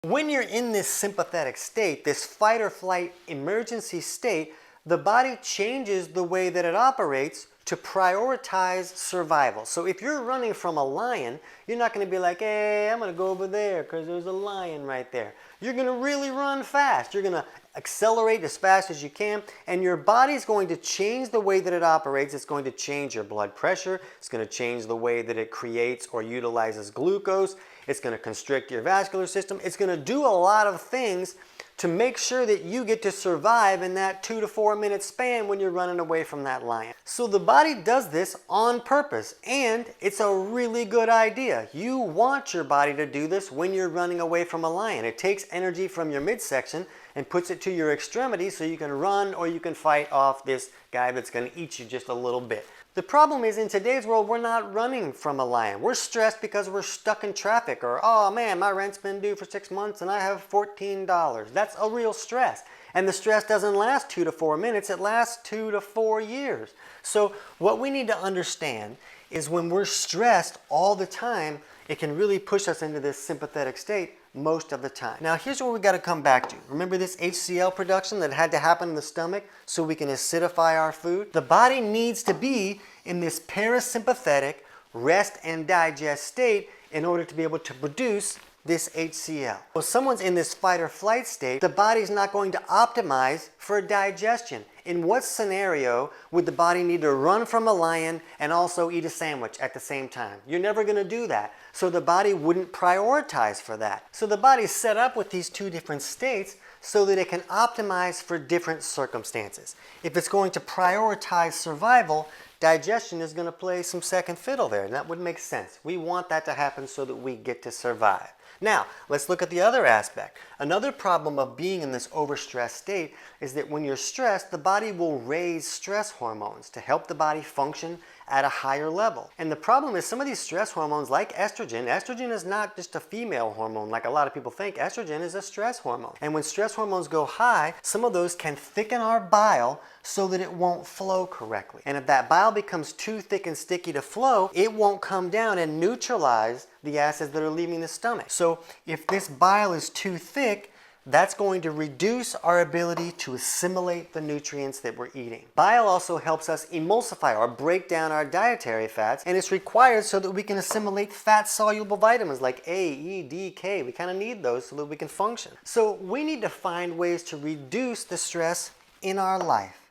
When you're in this sympathetic state, this fight or flight emergency state, the body changes the way that it operates to prioritize survival. So if you're running from a lion, you're not going to be like, hey, I'm going to go over there because there's a lion right there. You're going to really run fast. You're going to accelerate as fast as you can, and your body's going to change the way that it operates. It's going to change your blood pressure. It's going to change the way that it creates or utilizes glucose. It's going to constrict your vascular system. It's going to do a lot of things to make sure that you get to survive in that 2 to 4 minute span when you're running away from that lion. So the body does this on purpose, and it's a really good idea. You want your body to do this when you're running away from a lion. It takes energy from your midsection and puts it to your extremities so you can run or you can fight off this guy that's going to eat you just a little bit. The problem is, in today's world, we're not running from a lion. We're stressed because we're stuck in traffic, or, oh man, my rent's been due for 6 months and I have $14. That's a real stress. And the stress doesn't last 2 to 4 minutes, it lasts 2 to 4 years. So what we need to understand is when we're stressed all the time, it can really push us into this sympathetic state most of the time. Now here's where we got to come back to. Remember this HCl production that had to happen in the stomach so we can acidify our food? The body needs to be in this parasympathetic rest and digest state in order to be able to produce this HCl. When someone's in this fight or flight state, the body's not going to optimize for digestion. In what scenario would the body need to run from a lion and also eat a sandwich at the same time? You're never going to do that. So the body wouldn't prioritize for that. So the body's set up with these two different states so that it can optimize for different circumstances. If it's going to prioritize survival, digestion is going to play some second fiddle there, and that would make sense. We want that to happen so that we get to survive. Now, let's look at the other aspect. Another problem of being in this overstressed state is that when you're stressed, the body will raise stress hormones to help the body function at a higher level. And the problem is some of these stress hormones, like estrogen is not just a female hormone like a lot of people think. Estrogen is a stress hormone. And when stress hormones go high, some of those can thicken our bile so that it won't flow correctly. And if that bile becomes too thick and sticky to flow, it won't come down and neutralize the acids that are leaving the stomach. So if this bile is too thick, that's going to reduce our ability to assimilate the nutrients that we're eating. Bile also helps us emulsify or break down our dietary fats, and it's required so that we can assimilate fat-soluble vitamins like A, E, D, K. We kind of need those so that we can function. So we need to find ways to reduce the stress in our life.